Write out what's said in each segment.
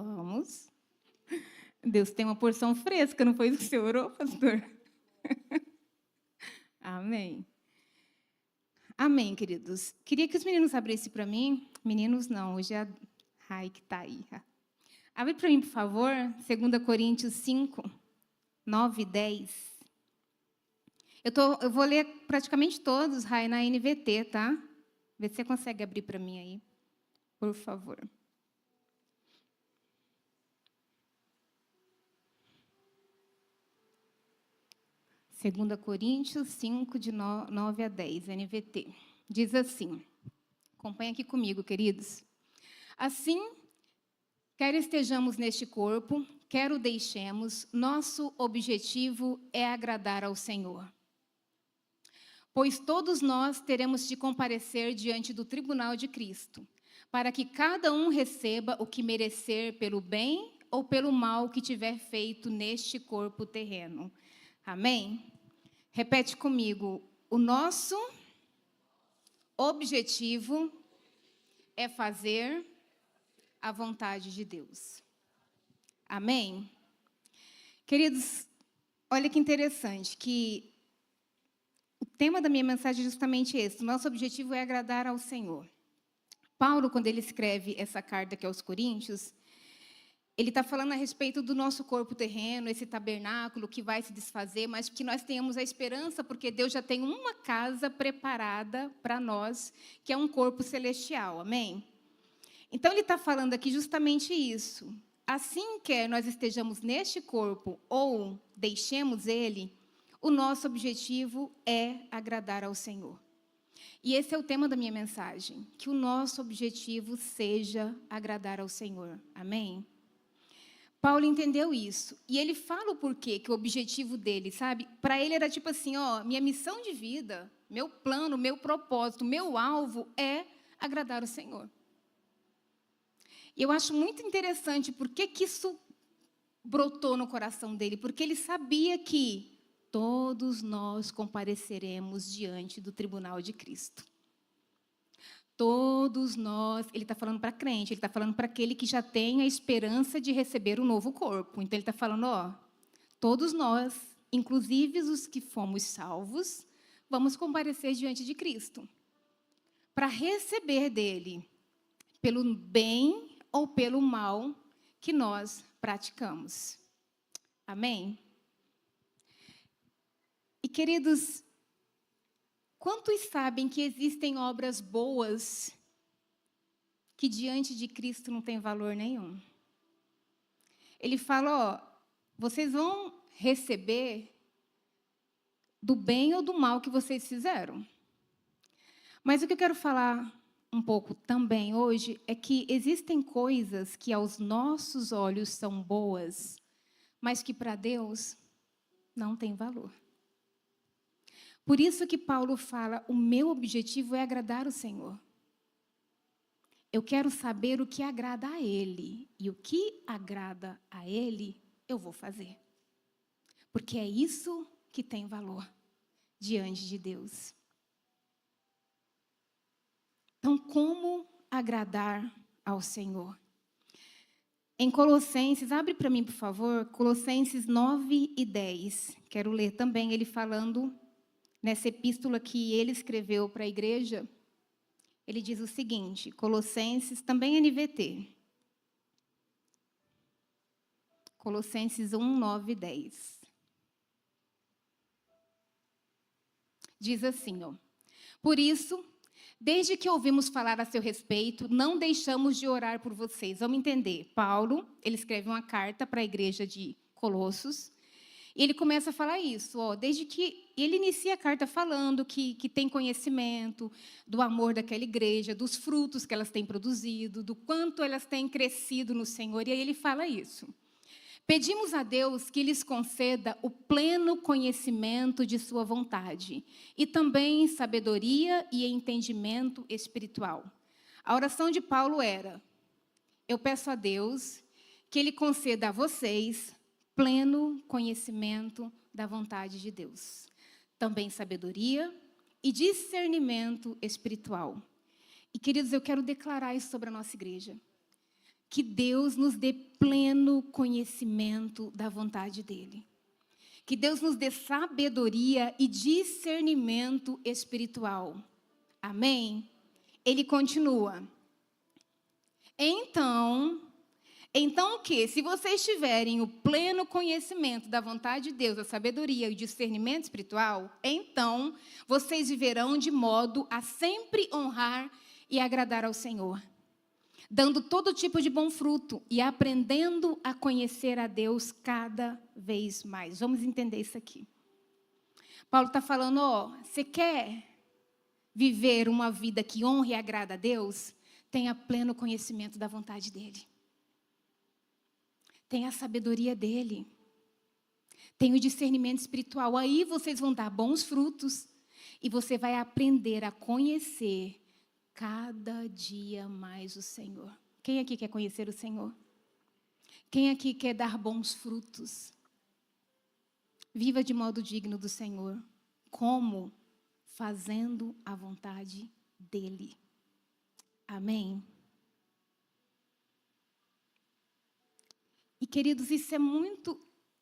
Vamos. Deus tem uma porção fresca, não foi isso que você orou, pastor? Amém. Amém, queridos. Queria que os meninos abrissem para mim. Meninos não, hoje é a Rai que está aí. Abre para mim, por favor, 2 Coríntios 5, 9 e 10. Eu vou ler praticamente todos, Rai, na NVT, tá? Vê se você consegue abrir para mim aí, por favor. Segunda Coríntios 5, de 9 a 10, NVT. Diz assim, acompanha aqui comigo, queridos. Assim, quer estejamos neste corpo, quer o deixemos, nosso objetivo é agradar ao Senhor. Pois todos nós teremos de comparecer diante do tribunal de Cristo, para que cada um receba o que merecer pelo bem ou pelo mal que tiver feito neste corpo terreno. Amém? Repete comigo. O nosso objetivo é fazer a vontade de Deus. Amém? Queridos, olha que interessante, que o tema da minha mensagem é justamente esse. O nosso objetivo é agradar ao Senhor. Paulo, quando ele escreve essa carta aqui aos Coríntios, ele está falando a respeito do nosso corpo terreno, esse tabernáculo que vai se desfazer, mas que nós tenhamos a esperança, porque Deus já tem uma casa preparada para nós, que é um corpo celestial. Amém? Então, ele está falando aqui justamente isso. Assim quer nós estejamos neste corpo ou deixemos ele, o nosso objetivo é agradar ao Senhor. E esse é o tema da minha mensagem, que o nosso objetivo seja agradar ao Senhor. Amém? Paulo entendeu isso. E ele fala o porquê, que o objetivo dele, sabe? Para ele era tipo assim, ó, minha missão de vida, meu plano, meu propósito, meu alvo é agradar o Senhor. E eu acho muito interessante porque que isso brotou no coração dele, porque ele sabia que todos nós compareceremos diante do tribunal de Cristo. Todos nós, ele está falando para crente, ele está falando para aquele que já tem a esperança de receber um novo corpo. Então, ele está falando, ó, todos nós, inclusive os que fomos salvos, vamos comparecer diante de Cristo. Para receber dele, pelo bem ou pelo mal que nós praticamos. Amém? E, queridos, quantos sabem que existem obras boas que diante de Cristo não tem valor nenhum? Ele fala, ó, vocês vão receber do bem ou do mal que vocês fizeram. Mas o que eu quero falar um pouco também hoje é que existem coisas que aos nossos olhos são boas, mas que para Deus não tem valor. Por isso que Paulo fala, o meu objetivo é agradar o Senhor. Eu quero saber o que agrada a Ele. E o que agrada a Ele, eu vou fazer. Porque é isso que tem valor diante de Deus. Então, como agradar ao Senhor? Em Colossenses, abre para mim, por favor, Colossenses 9 e 10. Quero ler também ele falando nessa epístola que ele escreveu para a igreja. Ele diz o seguinte, Colossenses, também NVT. Colossenses 1, 9 e 10. Diz assim, ó. Por isso, desde que ouvimos falar a seu respeito, não deixamos de orar por vocês. Vamos entender. Paulo, ele escreve uma carta para a igreja de Colossos, e ele começa a falar isso, ó, desde que ele inicia a carta falando que tem conhecimento do amor daquela igreja, dos frutos que elas têm produzido, do quanto elas têm crescido no Senhor, e aí ele fala isso. Pedimos a Deus que lhes conceda o pleno conhecimento de sua vontade e também sabedoria e entendimento espiritual. A oração de Paulo era, eu peço a Deus que Ele conceda a vocês pleno conhecimento da vontade de Deus. Também sabedoria e discernimento espiritual. E, queridos, eu quero declarar isso sobre a nossa igreja. que Deus nos dê pleno conhecimento da vontade dele. Que Deus nos dê sabedoria e discernimento espiritual. Amém? Ele continua. Então o quê? Se vocês tiverem o pleno conhecimento da vontade de Deus, a sabedoria e o discernimento espiritual, então vocês viverão de modo a sempre honrar e agradar ao Senhor, dando todo tipo de bom fruto e aprendendo a conhecer a Deus cada vez mais. Vamos entender isso aqui. Paulo está falando, você quer viver uma vida que honre e agrada a Deus? Tenha pleno conhecimento da vontade dele. Tenha a sabedoria dele. Tenha o discernimento espiritual. Aí vocês vão dar bons frutos e você vai aprender a conhecer cada dia mais o Senhor. Quem aqui quer conhecer o Senhor? Quem aqui quer dar bons frutos? Viva de modo digno do Senhor. Como? Fazendo a vontade dele. Amém? E, queridos, isso é muito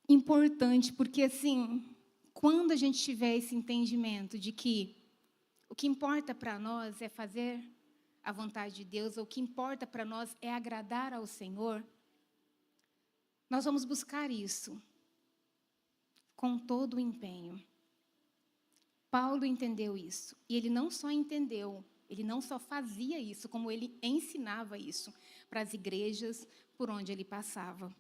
importante, porque, assim, quando a gente tiver esse entendimento de que o que importa para nós é fazer a vontade de Deus, ou o que importa para nós é agradar ao Senhor, nós vamos buscar isso com todo o empenho. Paulo entendeu isso, e ele não só entendeu, ele não só fazia isso, como ele ensinava isso para as igrejas por onde ele passava.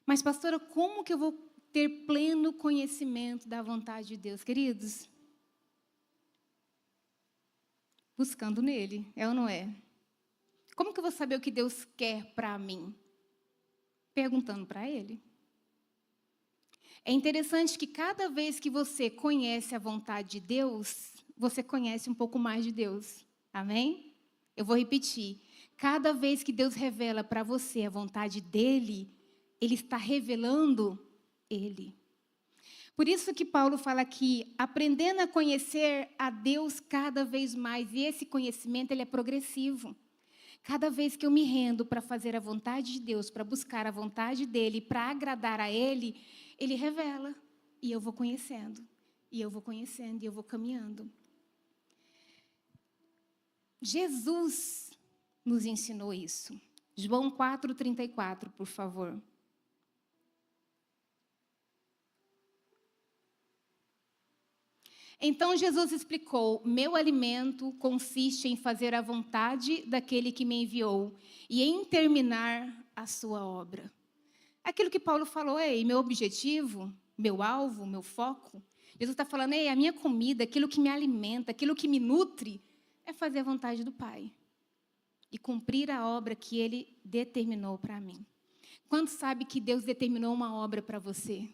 Mas, pastora, como que eu vou ter pleno conhecimento da vontade de Deus? Queridos, buscando nele, é ou não é? Como que eu vou saber o que Deus quer para mim? Perguntando para ele. É interessante que cada vez que você conhece a vontade de Deus, você conhece um pouco mais de Deus. Amém? Eu vou repetir. Cada vez que Deus revela para você a vontade dele, ele está revelando ele. Por isso que Paulo fala aqui, aprendendo a conhecer a Deus cada vez mais. E esse conhecimento, ele é progressivo. Cada vez que eu me rendo para fazer a vontade de Deus, para buscar a vontade dele, para agradar a ele, ele revela. E eu vou conhecendo. E eu vou conhecendo. E eu vou caminhando. Jesus nos ensinou isso. João 4:34, por favor. Então Jesus explicou, meu alimento consiste em fazer a vontade daquele que me enviou e em terminar a sua obra. Aquilo que Paulo falou, meu objetivo, meu alvo, meu foco. Jesus está falando, a minha comida, aquilo que me alimenta, aquilo que me nutre, é fazer a vontade do Pai. E cumprir a obra que Ele determinou para mim. Quantos sabe que Deus determinou uma obra para você?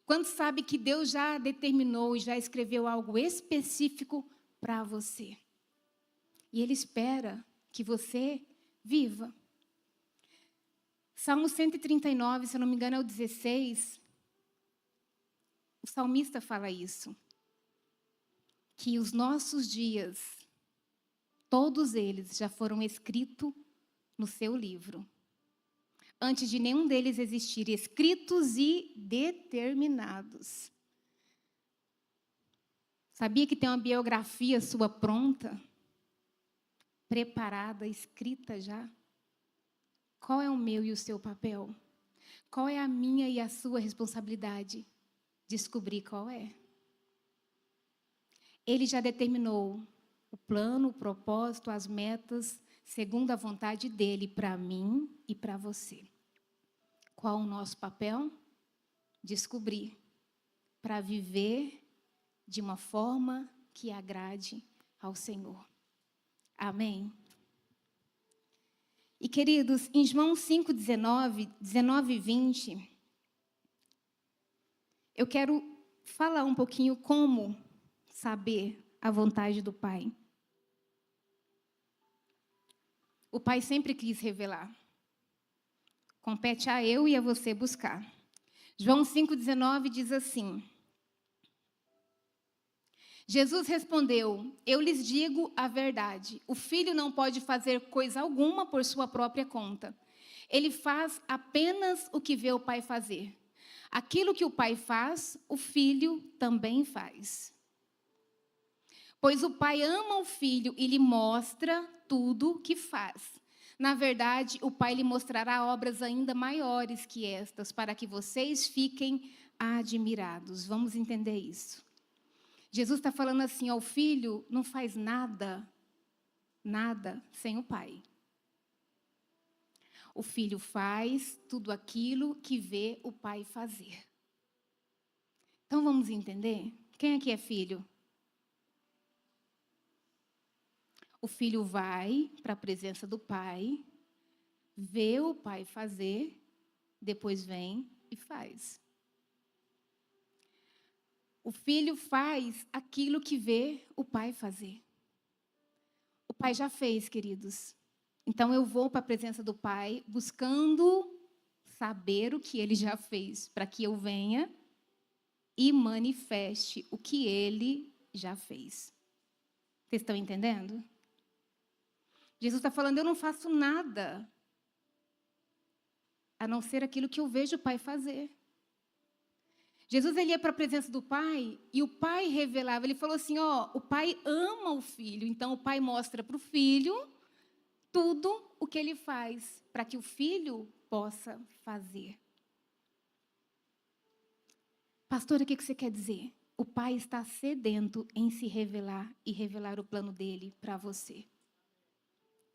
Quantos sabe que Deus já determinou e já escreveu algo específico para você? E Ele espera que você viva. Salmo 139, se eu não me engano, é o 16. O salmista fala isso. Que os nossos dias, todos eles já foram escritos no seu livro. Antes de nenhum deles existir, escritos e determinados. Sabia que tem uma biografia sua pronta? Preparada, escrita já? Qual é o meu e o seu papel? Qual é a minha e a sua responsabilidade? Descobrir qual é. Ele já determinou o plano, o propósito, as metas, segundo a vontade dele para mim e para você. Qual o nosso papel? Descobrir, para viver de uma forma que agrade ao Senhor. Amém? E, queridos, em João 5:19, 19 e 20, eu quero falar um pouquinho como saber a vontade do Pai. O Pai sempre quis revelar. Compete a eu e a você buscar. João 5:19 diz assim: Jesus respondeu: eu lhes digo a verdade. O filho não pode fazer coisa alguma por sua própria conta. Ele faz apenas o que vê o pai fazer. Aquilo que o pai faz, o filho também faz. Pois o pai ama o filho e lhe mostra tudo o que faz. Na verdade, o pai lhe mostrará obras ainda maiores que estas, para que vocês fiquem admirados. Vamos entender isso. Jesus está falando assim, ó, o filho não faz nada sem o pai. O filho faz tudo aquilo que vê o pai fazer. Então vamos entender? Quem aqui é filho? O filho vai para a presença do pai, vê o pai fazer, depois vem e faz. O filho faz aquilo que vê o pai fazer. O pai já fez, queridos. Então eu vou para a presença do pai buscando saber o que ele já fez, para que eu venha e manifeste o que ele já fez. Vocês estão entendendo? Jesus está falando, eu não faço nada a não ser aquilo que eu vejo o pai fazer. Jesus ele ia para a presença do pai e o pai revelava, ele falou assim, ó, o pai ama o filho, então o pai mostra para o filho tudo o que ele faz, para que o filho possa fazer. Pastora, o que você quer dizer? O pai está sedento em se revelar e revelar o plano dele para você.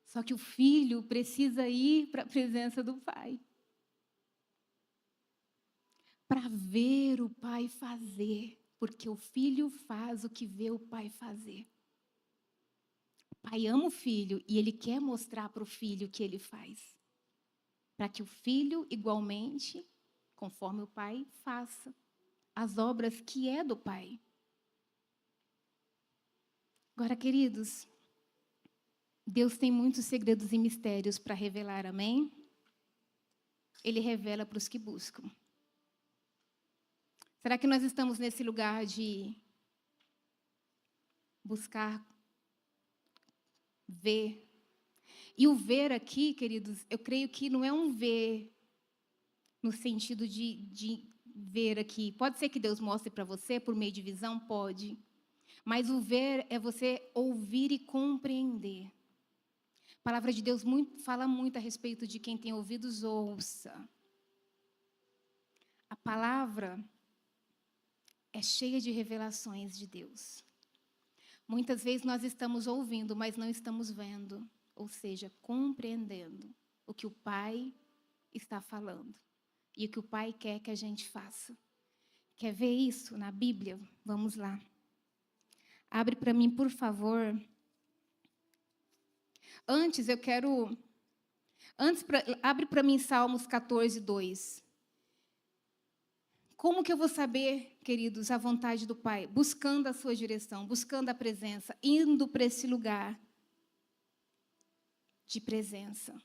Só que o filho precisa ir para a presença do pai. Para ver o pai fazer, porque o filho faz o que vê o pai fazer. O pai ama o filho e ele quer mostrar para o filho o que ele faz. Para que o filho, igualmente, conforme o pai, faça as obras que é do pai. Agora, queridos, Deus tem muitos segredos e mistérios para revelar, amém? Ele revela para os que buscam. Será que nós estamos nesse lugar de buscar ver? E o ver aqui, queridos, eu creio que não é um ver no sentido de ver aqui. Pode ser que Deus mostre para você por meio de visão? Pode. Mas o ver é você ouvir e compreender. A palavra de Deus fala muito a respeito de quem tem ouvidos, ouça. A palavra é cheia de revelações de Deus. Muitas vezes nós estamos ouvindo, mas não estamos vendo, ou seja, compreendendo o que o Pai está falando e o que o Pai quer que a gente faça. Quer ver isso na Bíblia? Vamos lá. Abre para mim, por favor. Abre para mim Salmos 14, 2. Como que eu vou saber, queridos, a vontade do Pai? Buscando a sua direção, buscando a presença, indo para esse lugar de presença.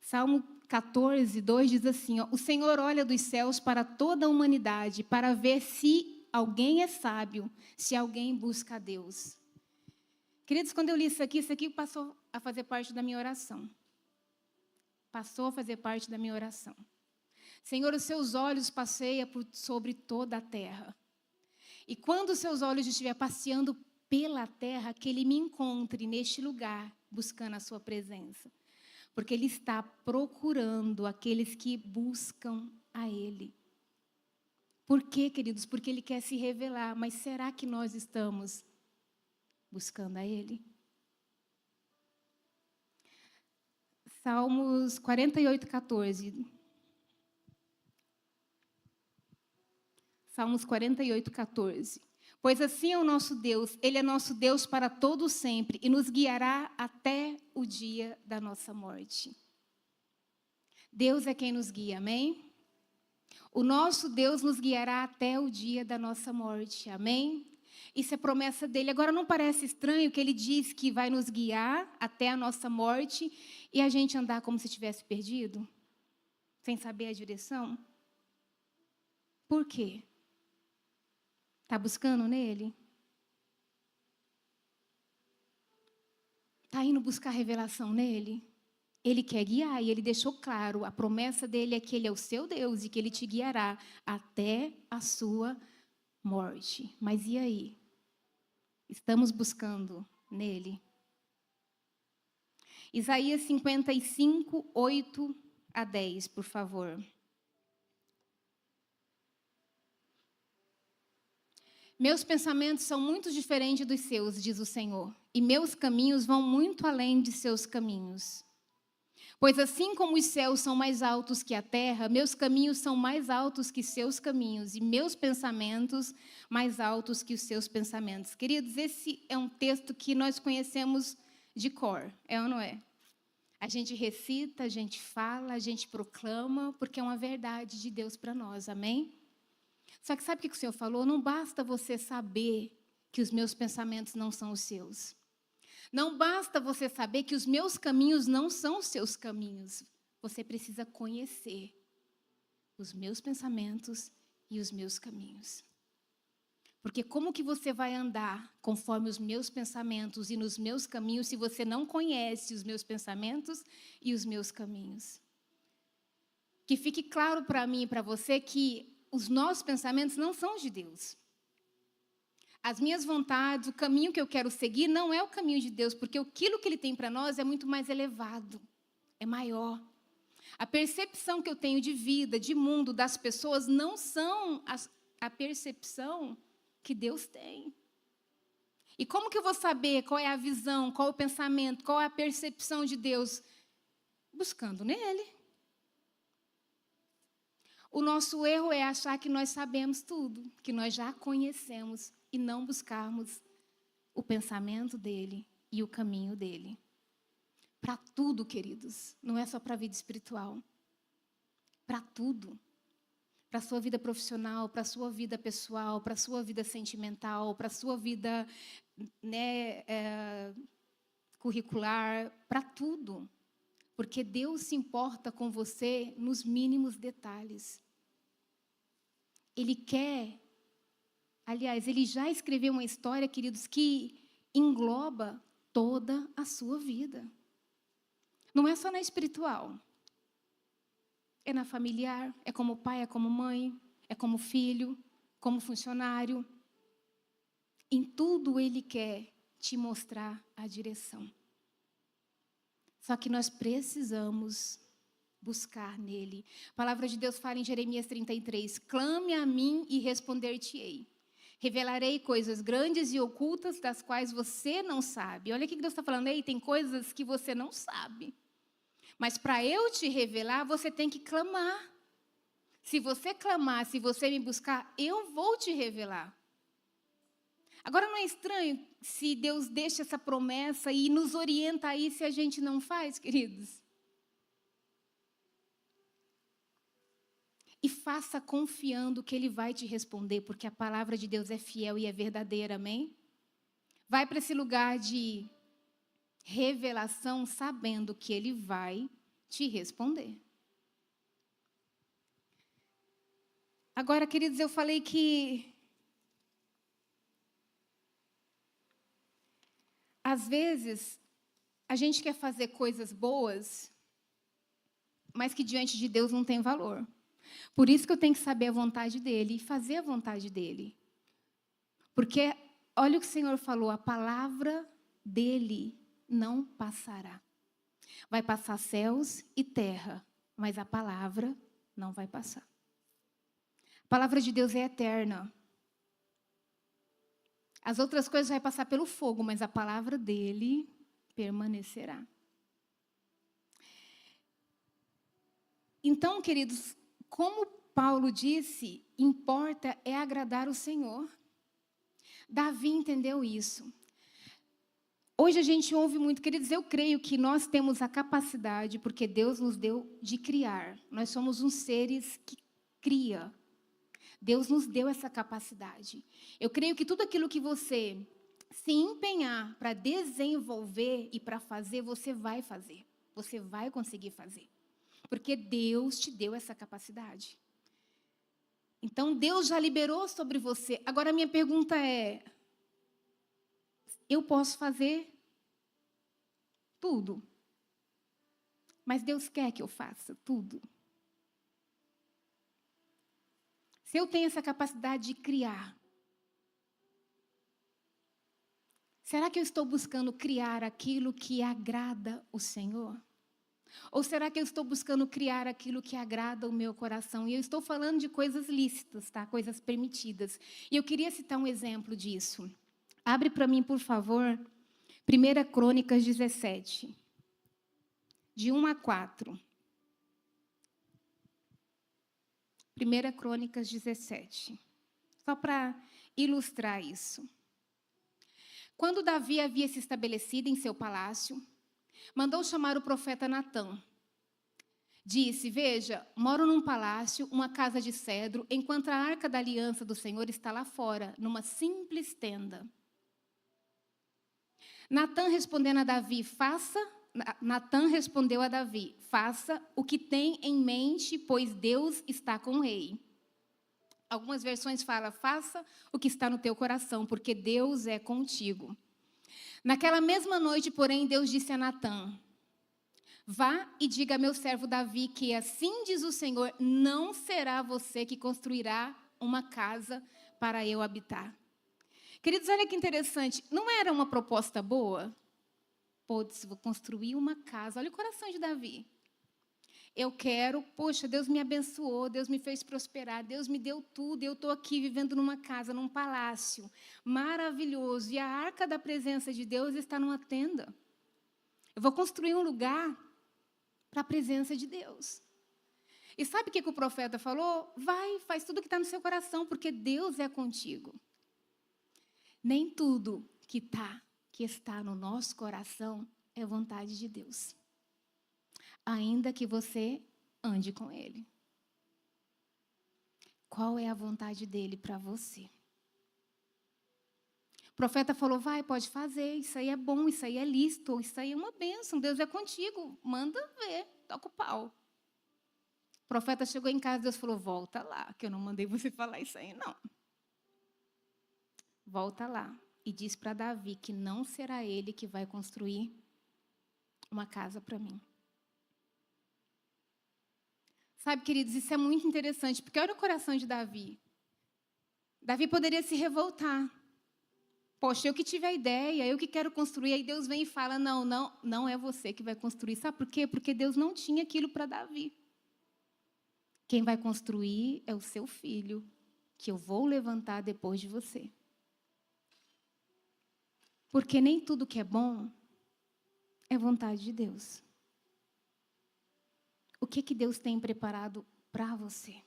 Salmo 14, 2 diz assim, ó, o Senhor olha dos céus para toda a humanidade, para ver se alguém é sábio, se alguém busca a Deus. Queridos, quando eu li isso aqui passou a fazer parte da minha oração. Passou a fazer parte da minha oração. Senhor, os seus olhos passeiam sobre toda a terra. E quando os seus olhos estiverem passeando pela terra, que Ele me encontre neste lugar, buscando a sua presença. Porque Ele está procurando aqueles que buscam a Ele. Por quê, queridos? Porque Ele quer se revelar. Mas será que nós estamos buscando a Ele? Salmos 48, 14. Salmos 48, 14. Pois assim é o nosso Deus, Ele é nosso Deus para todo sempre e nos guiará até o dia da nossa morte. Deus é quem nos guia, amém? O nosso Deus nos guiará até o dia da nossa morte, amém? Isso é promessa dele. Agora, não parece estranho que ele diz que vai nos guiar até a nossa morte e a gente andar como se tivesse perdido? Sem saber a direção? Por quê? Está buscando nele? Está indo buscar revelação nele? Ele quer guiar e ele deixou claro, a promessa dele é que ele é o seu Deus e que ele te guiará até a sua morte. Mas e aí? Estamos buscando nele? Isaías 55, 8 a 10, por favor. Meus pensamentos são muito diferentes dos seus, diz o Senhor, e meus caminhos vão muito além de seus caminhos. Pois assim como os céus são mais altos que a terra, meus caminhos são mais altos que seus caminhos, e meus pensamentos mais altos que os seus pensamentos. Queridos, esse é um texto que nós conhecemos de cor, é ou não é? A gente recita, a gente fala, a gente proclama, porque é uma verdade de Deus para nós, amém? Só que sabe o que o Senhor falou? Não basta você saber que os meus pensamentos não são os seus. Não basta você saber que os meus caminhos não são os seus caminhos. Você precisa conhecer os meus pensamentos e os meus caminhos. Porque como que você vai andar conforme os meus pensamentos e nos meus caminhos se você não conhece os meus pensamentos e os meus caminhos? Que fique claro para mim e para você que os nossos pensamentos não são de Deus. As minhas vontades, o caminho que eu quero seguir não é o caminho de Deus, porque aquilo que Ele tem para nós é muito mais elevado, é maior. A percepção que eu tenho de vida, de mundo, das pessoas, não são a percepção que Deus tem. E como que eu vou saber qual é a visão, qual é o pensamento, qual é a percepção de Deus? Buscando nele. O nosso erro é achar que nós sabemos tudo, que nós já conhecemos e não buscarmos o pensamento dele e o caminho dele. Para tudo, queridos, não é só para a vida espiritual. Para tudo. Para a sua vida profissional, para a sua vida pessoal, para a sua vida sentimental, para a sua vida curricular, para tudo. Porque Deus se importa com você nos mínimos detalhes. Ele quer, aliás, ele já escreveu uma história, queridos, que engloba toda a sua vida. Não é só na espiritual. É na familiar, é como pai, é como mãe, é como filho, como funcionário. Em tudo ele quer te mostrar a direção. Só que nós precisamos buscar nele. A palavra de Deus fala em Jeremias 33, clame a mim e responder-te-ei. Revelarei coisas grandes e ocultas das quais você não sabe. Olha o que Deus está falando aí, tem coisas que você não sabe. Mas para eu te revelar, você tem que clamar. Se você clamar, se você me buscar, eu vou te revelar. Agora, não é estranho se Deus deixa essa promessa e nos orienta aí se a gente não faz, queridos? E faça confiando que Ele vai te responder, porque a palavra de Deus é fiel e é verdadeira, amém? Vai para esse lugar de revelação sabendo que Ele vai te responder. Agora, queridos, eu falei que às vezes a gente quer fazer coisas boas, mas que diante de Deus não tem valor. Por isso que eu tenho que saber a vontade dEle e fazer a vontade dEle. Porque, olha o que o Senhor falou, a palavra dEle não passará. Vai passar céus e terra, mas a palavra não vai passar. A palavra de Deus é eterna. As outras coisas vão passar pelo fogo, mas a palavra dEle permanecerá. Então, queridos, como Paulo disse, importa é agradar o Senhor. Davi entendeu isso. Hoje a gente ouve muito, queridos, eu creio que nós temos a capacidade, porque Deus nos deu de criar. Nós somos uns seres que cria. Deus nos deu essa capacidade. Eu creio que tudo aquilo que você se empenhar para desenvolver e para fazer, você vai fazer. Você vai conseguir fazer. Porque Deus te deu essa capacidade. Então, Deus já liberou sobre você. Agora, a minha pergunta é, eu posso fazer? tudo. Mas Deus quer que eu faça tudo. Se eu tenho essa capacidade de criar, será que eu estou buscando criar aquilo que agrada o Senhor? Ou será que eu estou buscando criar aquilo que agrada o meu coração? E eu estou falando de coisas lícitas, tá? Coisas permitidas. E eu queria citar um exemplo disso. Abre para mim, por favor, 1 Crônicas 17, de 1 a 4. 1 Crônicas 17. Só para ilustrar isso. Quando Davi havia se estabelecido em seu palácio, mandou chamar o profeta Natã. Disse: veja, moro num palácio, uma casa de cedro, enquanto a arca da aliança do Senhor está lá fora, numa simples tenda. Natã respondeu a Davi, faça o que tem em mente, pois Deus está com o rei. Algumas versões falam, faça o que está no teu coração, porque Deus é contigo. Naquela mesma noite, porém, Deus disse a Natã, vá e diga a meu servo Davi que assim diz o Senhor, não será você que construirá uma casa para eu habitar. Queridos, olha que interessante, não era uma proposta boa? Putz, vou construir uma casa, olha o coração de Davi. Eu quero, poxa, Deus me abençoou, Deus me fez prosperar, Deus me deu tudo, eu estou aqui vivendo numa casa, num palácio, maravilhoso, e a arca da presença de Deus está numa tenda. Eu vou construir um lugar para a presença de Deus. E sabe o que o profeta falou? Vai, faz tudo o que está no seu coração, porque Deus é contigo. Nem tudo que está no nosso coração é vontade de Deus. Ainda que você ande com Ele. Qual é a vontade dEle para você? O profeta falou, vai, pode fazer, isso aí é bom, isso aí é lícito, isso aí é uma bênção, Deus é contigo, manda ver, toca o pau. O profeta chegou em casa, Deus falou, volta lá, que eu não mandei você falar isso aí, não. Volta lá e diz para Davi que não será ele que vai construir uma casa para mim. Sabe, queridos, isso é muito interessante, porque olha o coração de Davi. Davi poderia se revoltar. Poxa, eu que tive a ideia, eu que quero construir, aí Deus vem e fala, não é você que vai construir. Sabe por quê? Porque Deus não tinha aquilo para Davi. Quem vai construir é o seu filho, que eu vou levantar depois de você. Porque nem tudo que é bom é vontade de Deus. O que Deus tem preparado para você?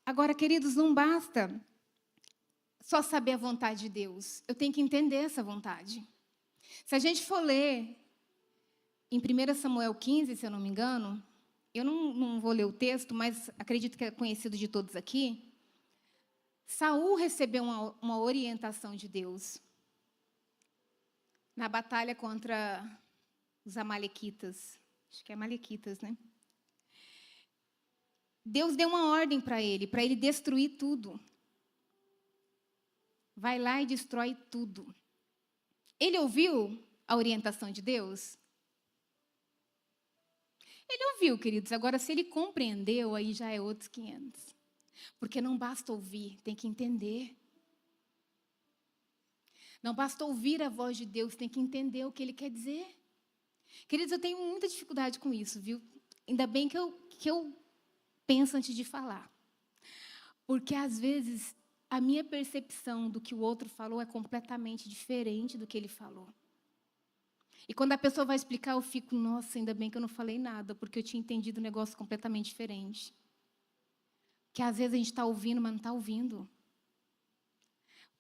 Agora, queridos, não basta só saber a vontade de Deus. Eu tenho que entender essa vontade. Se a gente for ler em 1 Samuel 15, se eu não me engano, eu não vou ler o texto, mas acredito que é conhecido de todos aqui. Saul recebeu uma orientação de Deus na batalha contra os amalequitas. Acho que é amalequitas, né? Deus deu uma ordem para ele destruir tudo. Vai lá e destrói tudo. Ele ouviu a orientação de Deus? Ele ouviu, queridos. Agora, se ele compreendeu, aí já é outros 500. Porque não basta ouvir, tem que entender. Não basta ouvir a voz de Deus, tem que entender o que Ele quer dizer. Queridos, eu tenho muita dificuldade com isso, viu? Ainda bem que eu penso antes de falar. Porque, às vezes, a minha percepção do que o outro falou é completamente diferente do que ele falou. E quando a pessoa vai explicar, eu fico, nossa, ainda bem que eu não falei nada, porque eu tinha entendido um negócio completamente diferente. Que às vezes a gente está ouvindo, mas não está ouvindo.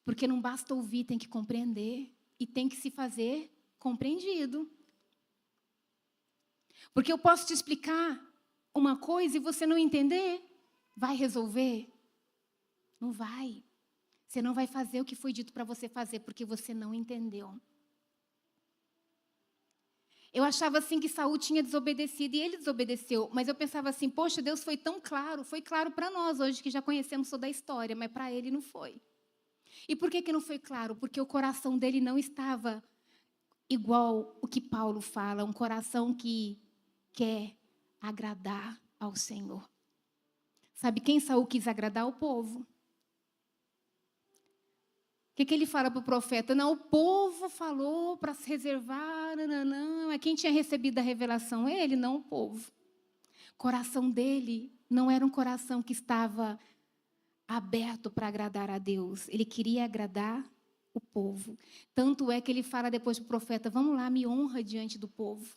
Porque não basta ouvir, tem que compreender. E tem que se fazer compreendido. Porque eu posso te explicar uma coisa e você não entender. Vai resolver? Não vai. Você não vai fazer o que foi dito para você fazer, porque você não entendeu. Eu achava assim que Saul tinha desobedecido e ele desobedeceu. Mas eu pensava assim, poxa, Deus foi tão claro. Foi claro para nós hoje que já conhecemos toda a história, mas para ele não foi. E por que não foi claro? Porque o coração dele não estava igual o que Paulo fala, um coração que quer agradar ao Senhor. Sabe quem Saul quis agradar? O povo. O que ele fala para o profeta? Não, o povo falou para se reservar, não. É quem tinha recebido a revelação? Ele, não o povo. O coração dele não era um coração que estava aberto para agradar a Deus. Ele queria agradar o povo. Tanto é que ele fala depois para o profeta, vamos lá, me honra diante do povo.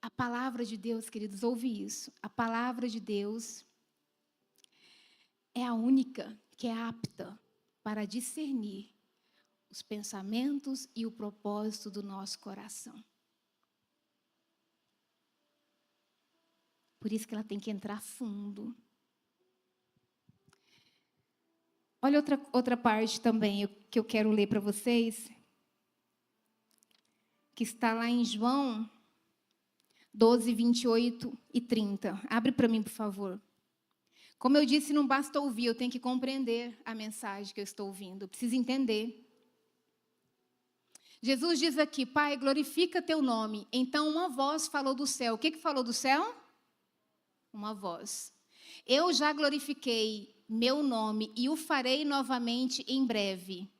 A palavra de Deus, queridos, ouve isso. A palavra de Deus é a única que é apta para discernir os pensamentos e o propósito do nosso coração. Por isso que ela tem que entrar fundo. Olha outra parte também que eu quero ler para vocês, que está lá em João 12, 28 e 30. Abre para mim, por favor. Como eu disse, não basta ouvir, eu tenho que compreender a mensagem que eu estou ouvindo. Eu preciso entender. Jesus diz aqui, Pai, glorifica teu nome. Então uma voz falou do céu. O que falou do céu? Uma voz. Eu já glorifiquei meu nome e o farei novamente em breve.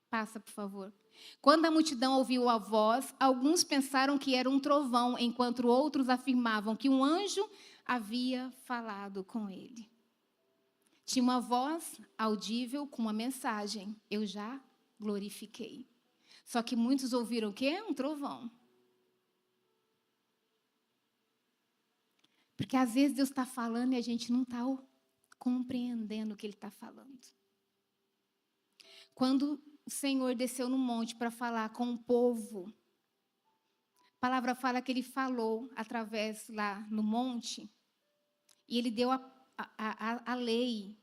Passa, por favor. Quando a multidão ouviu a voz, alguns pensaram que era um trovão, enquanto outros afirmavam que um anjo havia falado com ele. Tinha uma voz audível com uma mensagem. Eu já glorifiquei. Só que muitos ouviram o quê? Um trovão. Porque às vezes Deus está falando e a gente não está compreendendo o que Ele está falando. Quando o Senhor desceu no monte para falar com o povo, a palavra fala que Ele falou através lá no monte, e Ele deu a lei.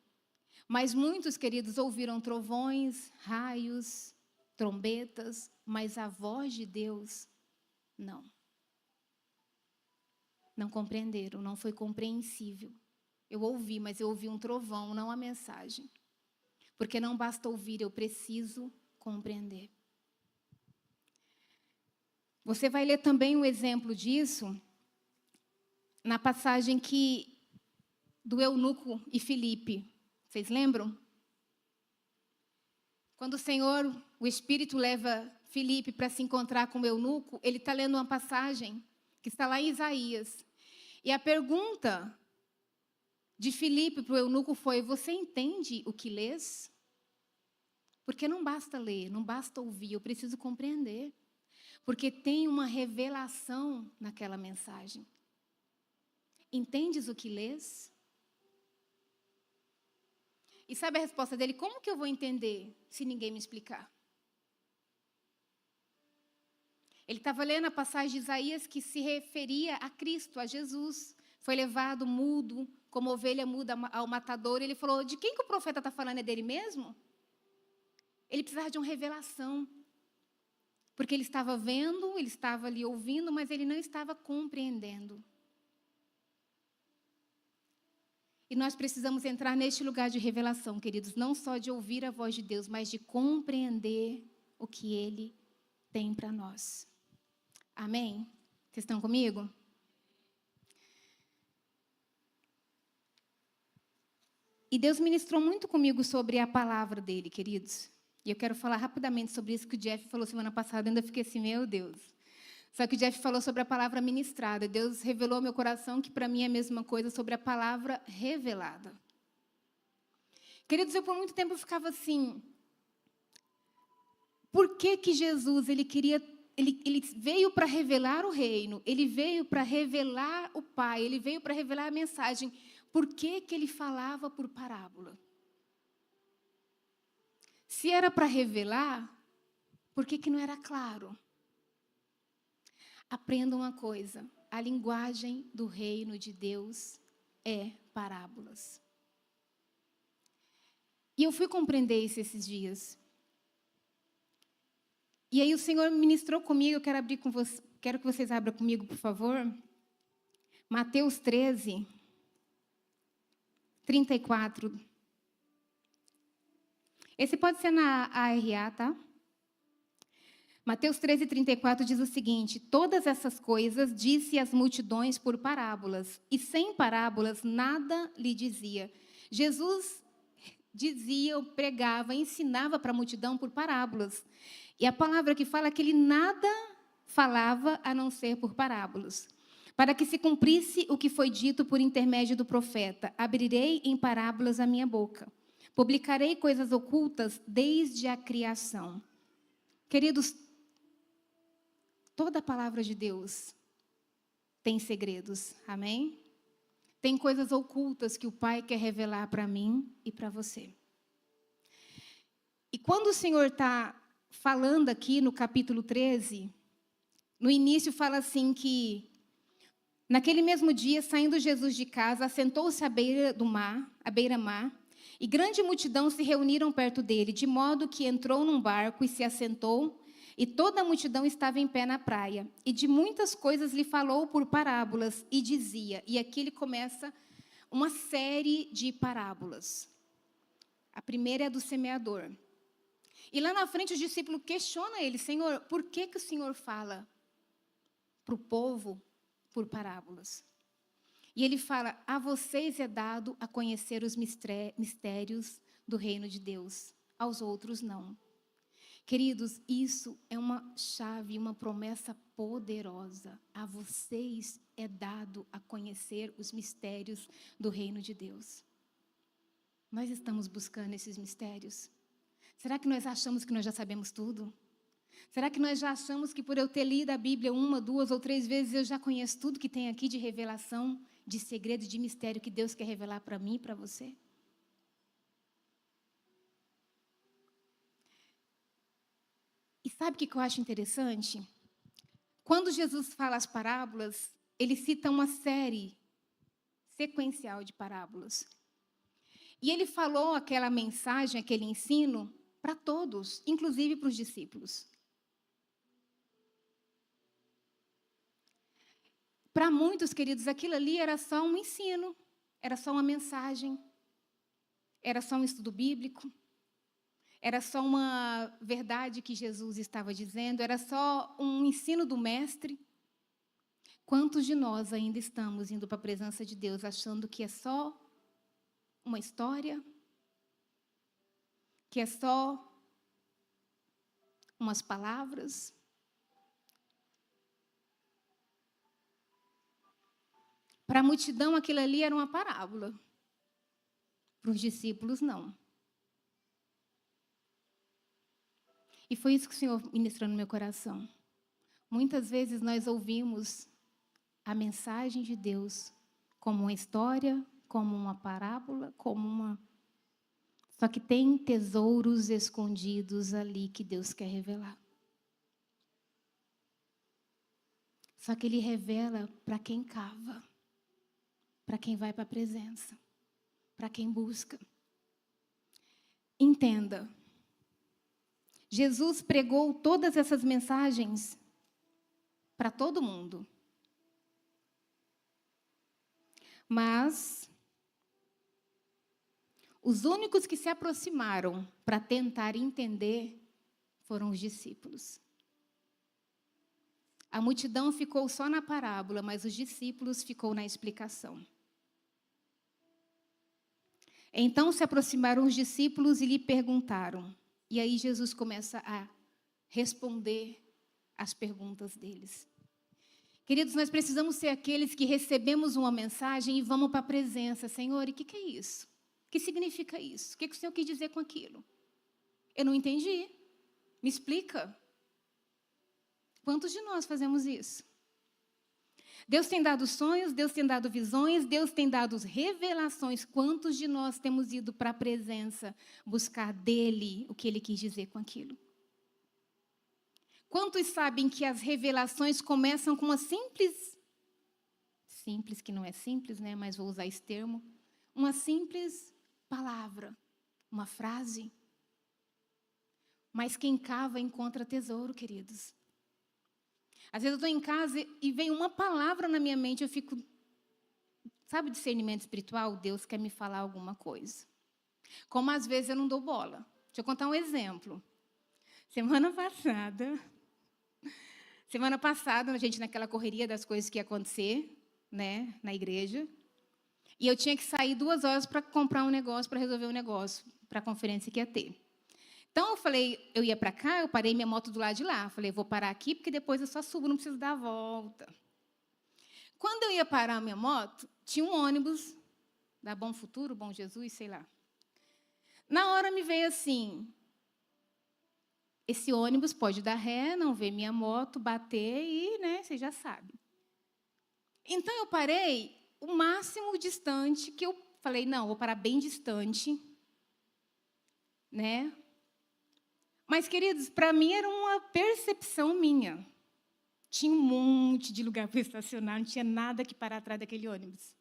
Mas muitos, queridos, ouviram trovões, raios, trombetas, mas a voz de Deus, não. Não compreenderam, não foi compreensível. Eu ouvi, mas eu ouvi um trovão, não a mensagem. Porque não basta ouvir, eu preciso compreender. Você vai ler também um exemplo disso na passagem do eunuco e Filipe. Vocês lembram? Quando o Senhor, o Espírito leva Filipe para se encontrar com o eunuco, ele está lendo uma passagem que está lá em Isaías. E a pergunta de Filipe para o eunuco foi, você entende o que lês? Porque não basta ler, não basta ouvir, eu preciso compreender. Porque tem uma revelação naquela mensagem. Entendes o que lês? E sabe a resposta dele? Como que eu vou entender se ninguém me explicar? Ele estava lendo a passagem de Isaías que se referia a Cristo, a Jesus. Foi levado mudo, como ovelha muda ao matador. Ele falou, de quem que o profeta está falando? É dele mesmo? Ele precisava de uma revelação. Porque ele estava vendo, ele estava ali ouvindo, mas ele não estava compreendendo. E nós precisamos entrar neste lugar de revelação, queridos, não só de ouvir a voz de Deus, mas de compreender o que Ele tem para nós. Amém? Vocês estão comigo? E Deus ministrou muito comigo sobre a palavra dele, queridos. E eu quero falar rapidamente sobre isso que o Jeff falou semana passada, ainda fiquei assim, meu Deus. Só que o Jeff falou sobre a palavra ministrada. Deus revelou ao meu coração que para mim é a mesma coisa sobre a palavra revelada. Queridos, eu por muito tempo eu ficava assim, por que Jesus, ele veio para revelar o reino, ele veio para revelar o Pai, ele veio para revelar a mensagem. Por que ele falava por parábola? Se era para revelar, por que não era claro? Aprenda uma coisa, a linguagem do reino de Deus é parábolas. E eu fui compreender isso esses dias. E aí o Senhor ministrou comigo, eu quero que vocês abram comigo, por favor. Mateus 13, 34. Esse pode ser na ARA, tá? Mateus 13:34 diz o seguinte: todas essas coisas disse às multidões por parábolas, e sem parábolas nada lhe dizia. Jesus dizia, pregava, ensinava para a multidão por parábolas. E a palavra que fala é que ele nada falava a não ser por parábolas. Para que se cumprisse o que foi dito por intermédio do profeta: abrirei em parábolas a minha boca. Publicarei coisas ocultas desde a criação. Queridos, toda a palavra de Deus tem segredos, amém? Tem coisas ocultas que o Pai quer revelar para mim e para você. E quando o Senhor está falando aqui no capítulo 13, no início fala assim que, naquele mesmo dia, saindo Jesus de casa, assentou-se à beira do mar, à beira-mar, e grande multidão se reuniram perto dele, de modo que entrou num barco e se assentou, e toda a multidão estava em pé na praia. E de muitas coisas lhe falou por parábolas, e dizia, e aqui ele começa uma série de parábolas. A primeira é a do semeador. E lá na frente o discípulo questiona ele: Senhor, por que o Senhor fala para o povo por parábolas? E ele fala: a vocês é dado a conhecer os mistérios do reino de Deus, aos outros não. Queridos, isso é uma chave, uma promessa poderosa. A vocês é dado a conhecer os mistérios do reino de Deus. Nós estamos buscando esses mistérios? Será que nós achamos que nós já sabemos tudo? Será que nós já achamos que por eu ter lido a Bíblia 1, 2 ou 3 vezes, eu já conheço tudo que tem aqui de revelação, de segredo, de mistério que Deus quer revelar para mim e para você? E sabe o que eu acho interessante? Quando Jesus fala as parábolas, ele cita uma série sequencial de parábolas. E ele falou aquela mensagem, aquele ensino, para todos, inclusive para os discípulos. Para muitos, queridos, aquilo ali era só um ensino, era só uma mensagem, era só um estudo bíblico, era só uma verdade que Jesus estava dizendo, era só um ensino do mestre. Quantos de nós ainda estamos indo para a presença de Deus achando que é só uma história, que é só umas palavras? Para a multidão, aquilo ali era uma parábola. Para os discípulos, não. E foi isso que o Senhor ministrou no meu coração. Muitas vezes nós ouvimos a mensagem de Deus como uma história, como uma parábola, como uma... Só que tem tesouros escondidos ali que Deus quer revelar. Só que Ele revela para quem cava, para quem vai para a presença, para quem busca. Entenda. Jesus pregou todas essas mensagens para todo mundo. Mas os únicos que se aproximaram para tentar entender foram os discípulos. A multidão ficou só na parábola, mas os discípulos ficou na explicação. Então se aproximaram os discípulos e lhe perguntaram. E aí Jesus começa a responder as perguntas deles. Queridos, nós precisamos ser aqueles que recebemos uma mensagem e vamos para a presença. Senhor, e o que é isso? O que significa isso? O que o Senhor quis dizer com aquilo? Eu não entendi. Me explica. Quantos de nós fazemos isso? Deus tem dado sonhos, Deus tem dado visões, Deus tem dado revelações. Quantos de nós temos ido para a presença buscar dele o que ele quis dizer com aquilo? Quantos sabem que as revelações começam com uma simples que não é simples, né? Mas vou usar esse termo, uma simples palavra, uma frase. Mas quem cava encontra tesouro, queridos. Às vezes eu estou em casa e vem uma palavra na minha mente, eu fico... Sabe discernimento espiritual? Deus quer me falar alguma coisa. Como às vezes eu não dou bola. Deixa eu contar um exemplo. Semana passada, a gente naquela correria das coisas que ia acontecer, né, na igreja, e eu tinha que sair 2 horas para comprar um negócio, para resolver um negócio, para a conferência que ia ter. Então, eu falei, eu ia para cá, eu parei minha moto do lado de lá. Falei, vou parar aqui, porque depois eu só subo, não preciso dar a volta. Quando eu ia parar a minha moto, tinha um ônibus da Bom Futuro, Bom Jesus, sei lá. Na hora me veio assim, esse ônibus pode dar ré, não ver minha moto, bater e, né, você já sabe. Então, eu parei o máximo distante, que eu falei, não, vou parar bem distante, né? Mas, queridos, para mim era uma percepção minha. Tinha um monte de lugar para estacionar, não tinha nada que parar atrás daquele ônibus.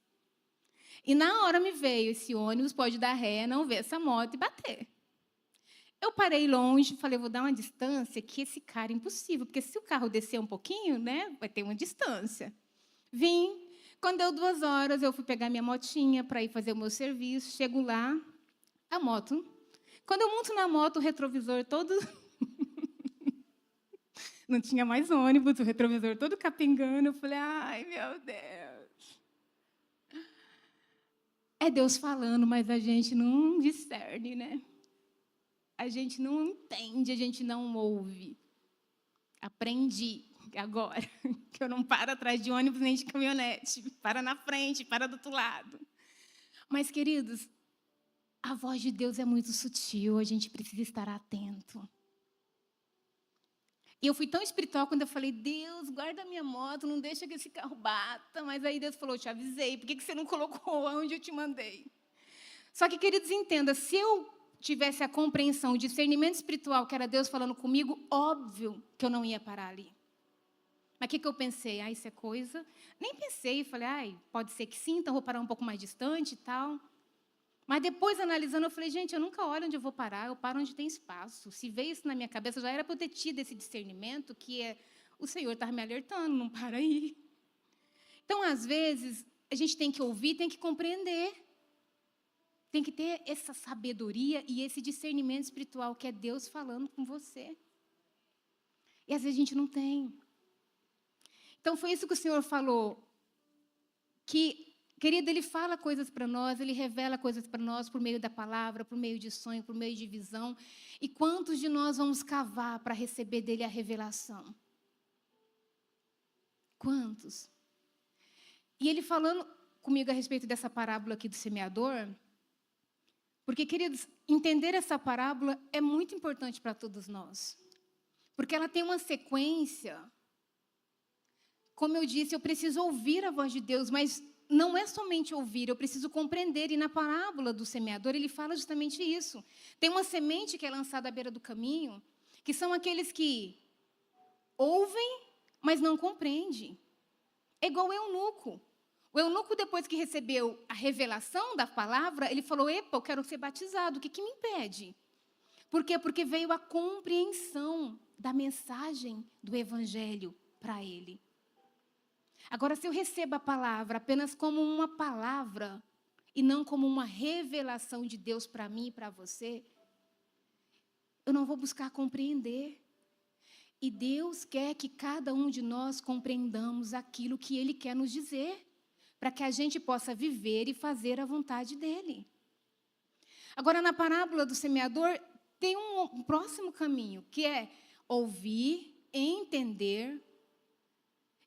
E na hora me veio, esse ônibus pode dar ré, não ver essa moto e bater. Eu parei longe, falei, vou dar uma distância que esse cara é impossível, porque se o carro descer um pouquinho, né, vai ter uma distância. Vim, quando deu 2 horas, eu fui pegar minha motinha para ir fazer o meu serviço, chego lá, a moto. Quando eu monto na moto, o retrovisor todo... Não tinha mais ônibus, o retrovisor todo capengando. Eu falei, ai, meu Deus. É Deus falando, mas a gente não discerne, né? A gente não entende, a gente não ouve. Aprendi agora que eu não paro atrás de ônibus nem de caminhonete. Para na frente, para do outro lado. Mas, queridos, a voz de Deus é muito sutil, a gente precisa estar atento. E eu fui tão espiritual quando eu falei, Deus, guarda a minha moto, não deixa que esse carro bata. Mas aí Deus falou, eu te avisei, por que você não colocou onde eu te mandei? Só que, queridos, entenda, se eu tivesse a compreensão, o discernimento espiritual, que era Deus falando comigo, óbvio que eu não ia parar ali. Mas o que eu pensei? Ah, isso é coisa... Nem pensei, falei, pode ser que sim, então vou parar um pouco mais distante e tal. Mas depois, analisando, eu falei, gente, eu nunca olho onde eu vou parar, eu paro onde tem espaço. Se veio isso na minha cabeça, já era para eu ter tido esse discernimento, que o Senhor estava me alertando, não para aí. Então, às vezes, a gente tem que ouvir, tem que compreender. Tem que ter essa sabedoria e esse discernimento espiritual, que é Deus falando com você. E, às vezes, a gente não tem. Então, foi isso que o Senhor falou, que... Querido, Ele fala coisas para nós, Ele revela coisas para nós por meio da palavra, por meio de sonho, por meio de visão. E quantos de nós vamos cavar para receber dEle a revelação? Quantos? E Ele falando comigo a respeito dessa parábola aqui do semeador, porque, queridos, entender essa parábola é muito importante para todos nós. Porque ela tem uma sequência. Como eu disse, eu preciso ouvir a voz de Deus, mas... não é somente ouvir, eu preciso compreender. E na parábola do semeador, ele fala justamente isso. Tem uma semente que é lançada à beira do caminho, que são aqueles que ouvem, mas não compreendem. É igual o eunuco. O eunuco, depois que recebeu a revelação da palavra, ele falou, epa, eu quero ser batizado, o que me impede? Por quê? Porque veio a compreensão da mensagem do evangelho para ele. Agora, se eu recebo a palavra apenas como uma palavra e não como uma revelação de Deus para mim e para você, eu não vou buscar compreender. E Deus quer que cada um de nós compreendamos aquilo que Ele quer nos dizer, para que a gente possa viver e fazer a vontade dEle. Agora, na parábola do semeador, tem um próximo caminho, que é ouvir, entender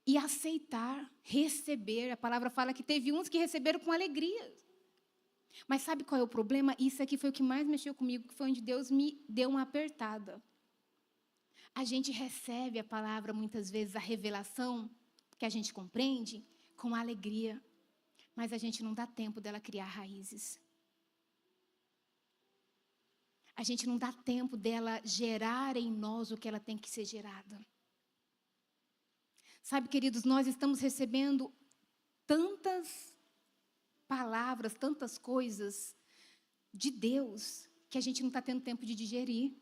e aceitar, receber. A palavra fala que teve uns que receberam com alegria. Mas sabe qual é o problema? Isso aqui foi o que mais mexeu comigo, que foi onde Deus me deu uma apertada. A gente recebe a palavra, muitas vezes, a revelação, que a gente compreende, com alegria. Mas a gente não dá tempo dela criar raízes. A gente não dá tempo dela gerar em nós o que ela tem que ser gerada. Sabe, queridos, nós estamos recebendo tantas palavras, tantas coisas de Deus, que a gente não está tendo tempo de digerir.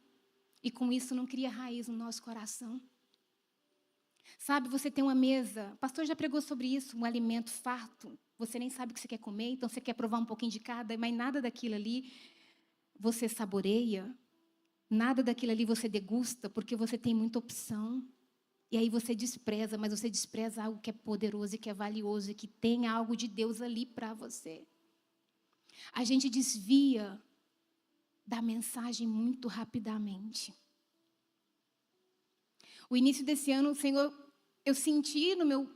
E com isso não cria raiz no nosso coração. Sabe, você tem uma mesa, o pastor já pregou sobre isso, um alimento farto. Você nem sabe o que você quer comer, então você quer provar um pouquinho de cada, mas nada daquilo ali você saboreia. Nada daquilo ali você degusta porque você tem muita opção. E aí você despreza, mas você despreza algo que é poderoso e que é valioso e que tem algo de Deus ali para você. A gente desvia da mensagem muito rapidamente. O início desse ano, o Senhor, eu senti no meu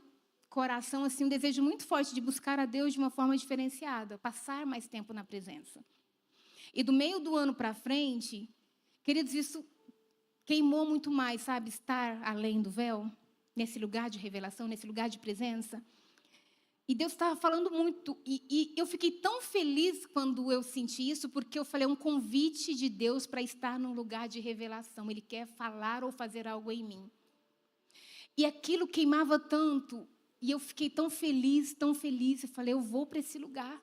coração assim, um desejo muito forte de buscar a Deus de uma forma diferenciada, passar mais tempo na presença. E do meio do ano para frente, queridos, isso queimou muito mais, sabe? Estar além do véu, nesse lugar de revelação, nesse lugar de presença. E Deus estava falando muito. E eu fiquei tão feliz quando eu senti isso, porque eu falei, é um convite de Deus para estar num lugar de revelação. Ele quer falar ou fazer algo em mim. E aquilo queimava tanto. E eu fiquei tão feliz, tão feliz. Eu falei, eu vou para esse lugar.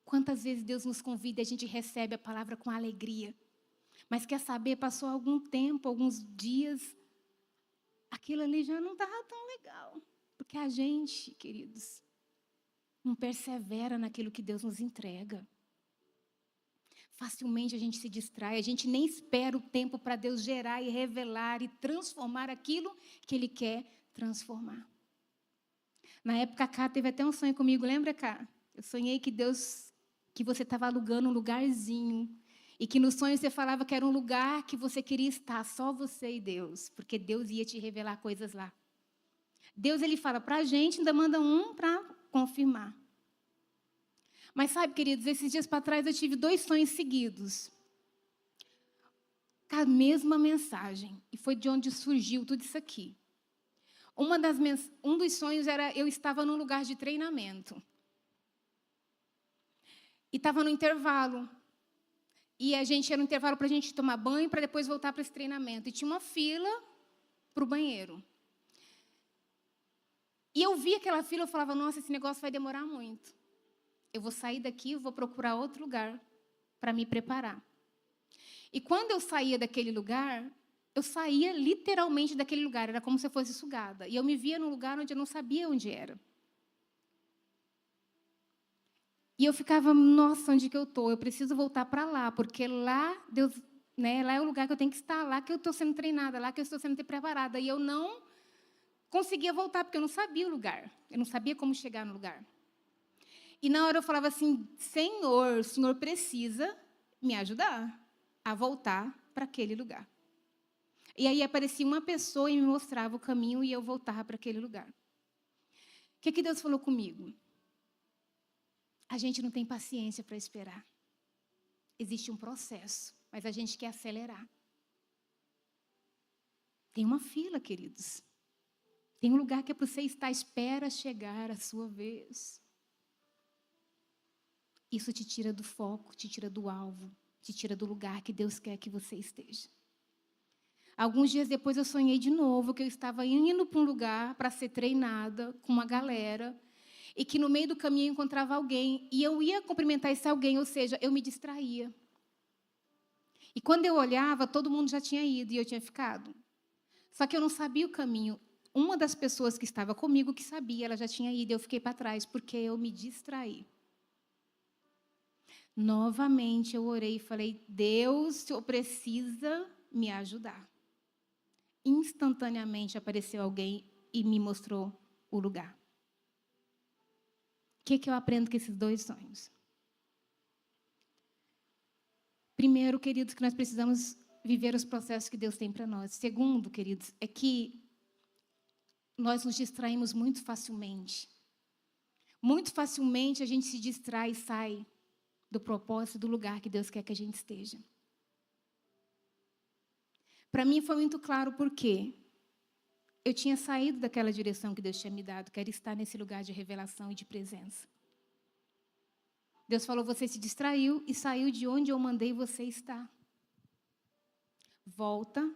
Quantas vezes Deus nos convida e a gente recebe a palavra com alegria. Mas quer saber, passou algum tempo, alguns dias, aquilo ali já não estava tão legal. Porque a gente, queridos, não persevera naquilo que Deus nos entrega. Facilmente a gente se distrai, a gente nem espera o tempo para Deus gerar e revelar e transformar aquilo que Ele quer transformar. Na época, a Cá teve até um sonho comigo, lembra, Cá? Eu sonhei que você estava alugando um lugarzinho e que no sonho você falava que era um lugar que você queria estar, só você e Deus, porque Deus ia te revelar coisas lá. Deus, Ele fala para a gente, ainda manda um para confirmar. Mas sabe, queridos, esses dias para trás eu tive 2 sonhos seguidos. Com a mesma mensagem. E foi de onde surgiu tudo isso aqui. Um dos sonhos era, eu estava num lugar de treinamento. E estava no intervalo. E era um intervalo para a gente tomar banho, para depois voltar para esse treinamento. E tinha uma fila para o banheiro. E eu vi aquela fila, eu falava, nossa, esse negócio vai demorar muito. Eu vou sair daqui, eu vou procurar outro lugar para me preparar. E quando eu saía daquele lugar, eu saía literalmente daquele lugar. Era como se eu fosse sugada. E eu me via num lugar onde eu não sabia onde era. E eu ficava, nossa, onde que eu estou? Eu preciso voltar para lá, porque lá, Deus, né, lá é o lugar que eu tenho que estar, lá que eu estou sendo treinada, lá que eu estou sendo preparada. E eu não conseguia voltar, porque eu não sabia o lugar. Eu não sabia como chegar no lugar. E na hora eu falava assim, Senhor, o Senhor precisa me ajudar a voltar para aquele lugar. E aí aparecia uma pessoa e me mostrava o caminho e eu voltava para aquele lugar. O que Deus falou comigo? A gente não tem paciência para esperar. Existe um processo, mas a gente quer acelerar. Tem uma fila, queridos. Tem um lugar que é para você estar à espera chegar a sua vez. Isso te tira do foco, te tira do alvo, te tira do lugar que Deus quer que você esteja. Alguns dias depois eu sonhei de novo que eu estava indo para um lugar para ser treinada com uma galera e que no meio do caminho eu encontrava alguém e eu ia cumprimentar esse alguém, ou seja, eu me distraía. E quando eu olhava, todo mundo já tinha ido e eu tinha ficado. Só que eu não sabia o caminho. Uma das pessoas que estava comigo que sabia, ela já tinha ido e eu fiquei para trás porque eu me distraí. Novamente eu orei e falei, Deus, o Senhor precisa me ajudar. Instantaneamente apareceu alguém e me mostrou o lugar. O que eu aprendo com esses 2 sonhos? Primeiro, queridos, que nós precisamos viver os processos que Deus tem para nós. Segundo, queridos, é que nós nos distraímos muito facilmente. Muito facilmente a gente se distrai e sai do propósito, do lugar que Deus quer que a gente esteja. Para mim foi muito claro porque eu tinha saído daquela direção que Deus tinha me dado, que era estar nesse lugar de revelação e de presença. Deus falou, você se distraiu e saiu de onde eu mandei você estar. Volta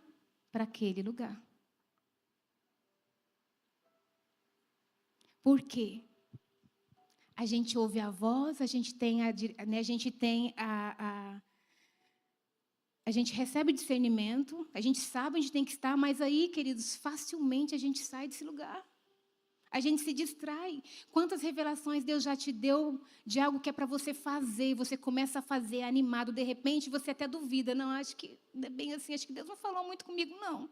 para aquele lugar. Por quê? A gente ouve a voz, a gente tem a gente recebe discernimento, a gente sabe onde tem que estar, mas aí, queridos, facilmente a gente sai desse lugar. A gente se distrai. Quantas revelações Deus já te deu de algo que é para você fazer, e você começa a fazer animado, de repente você até duvida, não, acho que é bem assim, acho que Deus não falou muito comigo, não.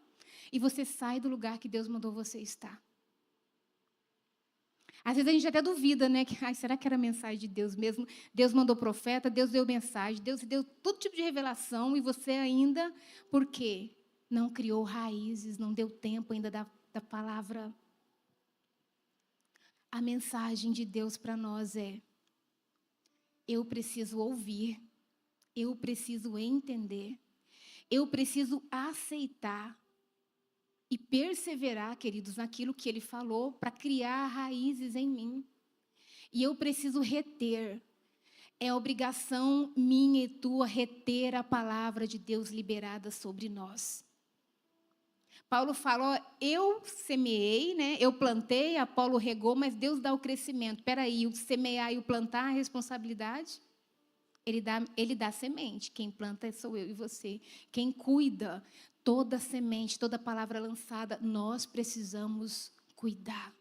E você sai do lugar que Deus mandou você estar. Às vezes a gente até duvida, né? Que, será que era a mensagem de Deus mesmo? Deus mandou profeta, Deus deu mensagem, Deus deu todo tipo de revelação, e você ainda, por quê? Não criou raízes, não deu tempo ainda da palavra. A mensagem de Deus para nós é: eu preciso ouvir, eu preciso entender, eu preciso aceitar e perseverar, queridos, naquilo que Ele falou para criar raízes em mim. E eu preciso reter. É obrigação minha e tua reter a palavra de Deus liberada sobre nós. Paulo falou, eu semeei, né? Eu plantei, Apolo regou, mas Deus dá o crescimento. Espera aí, o semear e o plantar, a responsabilidade? Ele dá semente. Quem planta sou eu e você. Quem cuida, toda semente, toda palavra lançada, nós precisamos cuidar.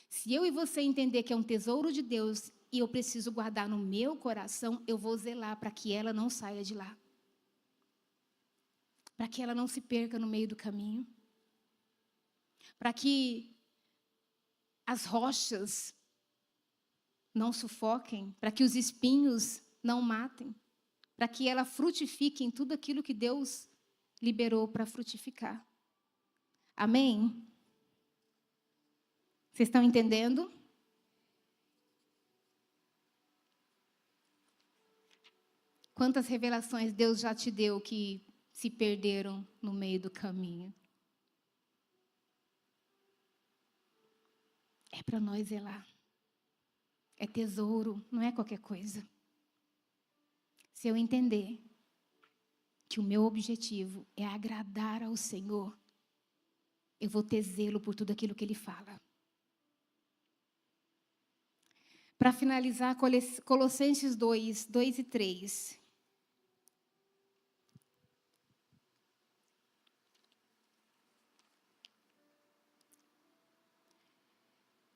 Se eu e você entender que é um tesouro de Deus e eu preciso guardar no meu coração, eu vou zelar para que ela não saia de lá. Para que ela não se perca no meio do caminho. Para que as rochas não sufoquem. Para que os espinhos não matem. Para que ela frutifique em tudo aquilo que Deus liberou para frutificar. Amém? Vocês estão entendendo? Quantas revelações Deus já te deu que se perderam no meio do caminho? É para nós zelar. É tesouro, não é qualquer coisa. Se eu entender que o meu objetivo é agradar ao Senhor, eu vou ter zelo por tudo aquilo que Ele fala. Para finalizar, Colossenses 2, 2 e 3.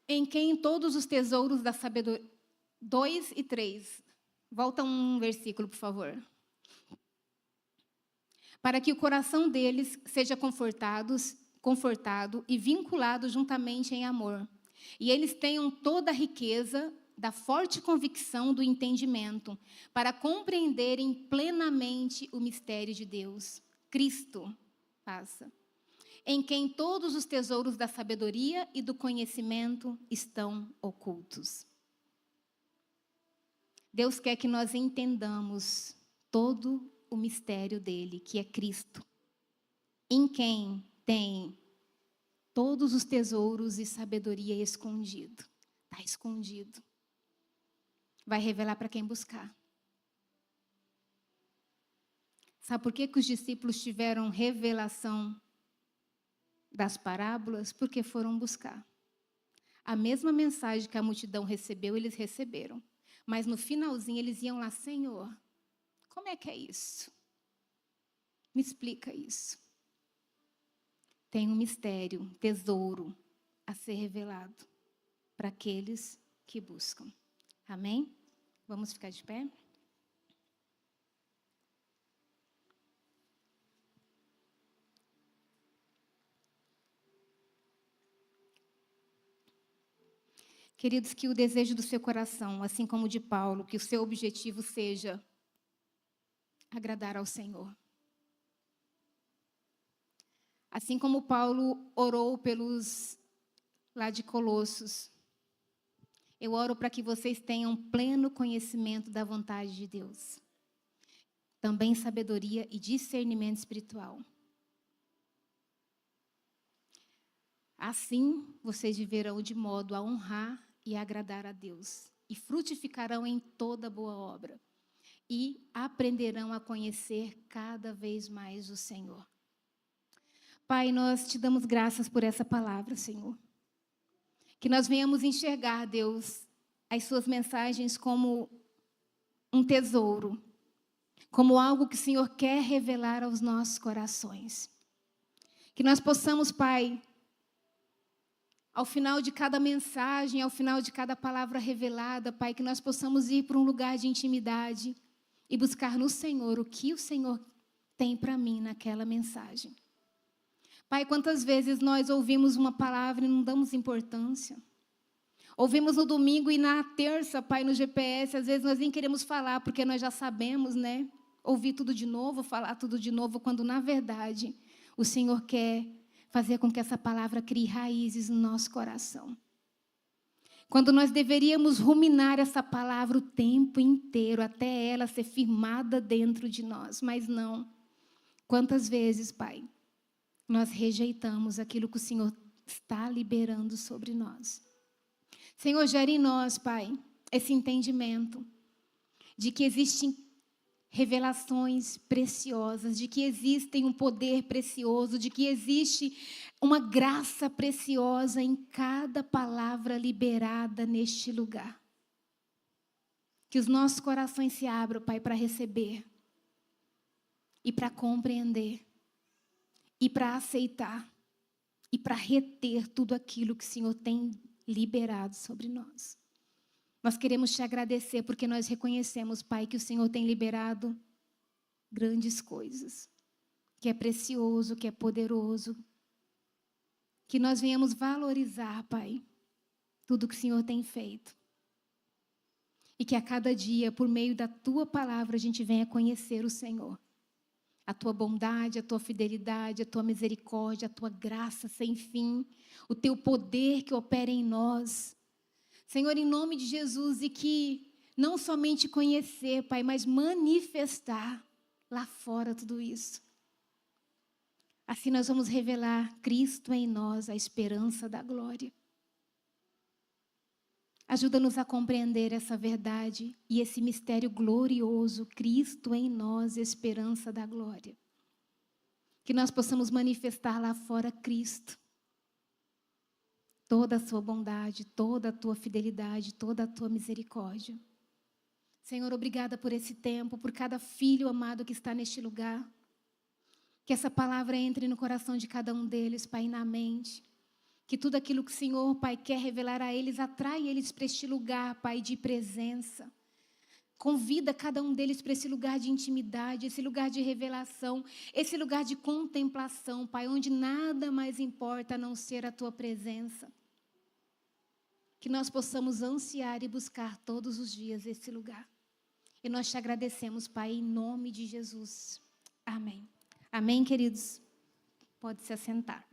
Em quem todos os tesouros da sabedoria... 2 e 3. Volta um versículo, por favor. Para que o coração deles seja confortado e vinculado juntamente em amor. E eles tenham toda a riqueza da forte convicção do entendimento, para compreenderem plenamente o mistério de Deus. Cristo, passa. Em quem todos os tesouros da sabedoria e do conhecimento estão ocultos. Deus quer que nós entendamos todo o mistério dele, que é Cristo. Em quem tem todos os tesouros e sabedoria escondido. Está escondido. Vai revelar para quem buscar. Sabe por que os discípulos tiveram revelação das parábolas? Porque foram buscar. A mesma mensagem que a multidão recebeu, eles receberam. Mas no finalzinho eles iam lá, Senhor, como é que é isso? Me explica isso. Tem um mistério, um tesouro a ser revelado para aqueles que buscam. Amém? Vamos ficar de pé? Queridos, que o desejo do seu coração, assim como o de Paulo, que o seu objetivo seja agradar ao Senhor. Assim como Paulo orou pelos lá de Colossos, eu oro para que vocês tenham pleno conhecimento da vontade de Deus. Também sabedoria e discernimento espiritual. Assim, vocês viverão de modo a honrar e agradar a Deus. E frutificarão em toda boa obra. E aprenderão a conhecer cada vez mais o Senhor. Pai, nós te damos graças por essa palavra, Senhor. Que nós venhamos enxergar, Deus, as suas mensagens como um tesouro. Como algo que o Senhor quer revelar aos nossos corações. Que nós possamos, Pai, ao final de cada mensagem, ao final de cada palavra revelada, Pai, que nós possamos ir para um lugar de intimidade e buscar no Senhor o que o Senhor tem para mim naquela mensagem. Pai, quantas vezes nós ouvimos uma palavra e não damos importância? Ouvimos no domingo e na terça, Pai, no GPS, às vezes nós nem queremos falar, porque nós já sabemos, né? Ouvir tudo de novo, falar tudo de novo, quando, na verdade, o Senhor quer fazer com que essa palavra crie raízes no nosso coração. Quando nós deveríamos ruminar essa palavra o tempo inteiro, até ela ser firmada dentro de nós, mas não. Quantas vezes, Pai, nós rejeitamos aquilo que o Senhor está liberando sobre nós. Senhor, gera em nós, Pai, esse entendimento de que existem revelações preciosas, de que existe um poder precioso, de que existe uma graça preciosa em cada palavra liberada neste lugar. Que os nossos corações se abram, Pai, para receber e para compreender e para aceitar e para reter tudo aquilo que o Senhor tem liberado sobre nós. Nós queremos te agradecer porque nós reconhecemos, Pai, que o Senhor tem liberado grandes coisas, que é precioso, que é poderoso, que nós venhamos valorizar, Pai, tudo que o Senhor tem feito. E que a cada dia, por meio da Tua palavra, a gente venha conhecer o Senhor. A Tua bondade, a Tua fidelidade, a Tua misericórdia, a Tua graça sem fim, o Teu poder que opera em nós. Senhor, em nome de Jesus, e que não somente conhecer, Pai, mas manifestar lá fora tudo isso. Assim nós vamos revelar Cristo em nós, a esperança da glória. Ajuda-nos a compreender essa verdade e esse mistério glorioso, Cristo em nós, esperança da glória. Que nós possamos manifestar lá fora Cristo. Toda a sua bondade, toda a tua fidelidade, toda a tua misericórdia. Senhor, obrigada por esse tempo, por cada filho amado que está neste lugar. Que essa palavra entre no coração de cada um deles, Pai, na mente. Que tudo aquilo que o Senhor, Pai, quer revelar a eles, atrai eles para este lugar, Pai, de presença. Convida cada um deles para esse lugar de intimidade, esse lugar de revelação, esse lugar de contemplação, Pai, onde nada mais importa a não ser a Tua presença. Que nós possamos ansiar e buscar todos os dias esse lugar. E nós te agradecemos, Pai, em nome de Jesus. Amém. Amém, queridos? Pode se assentar.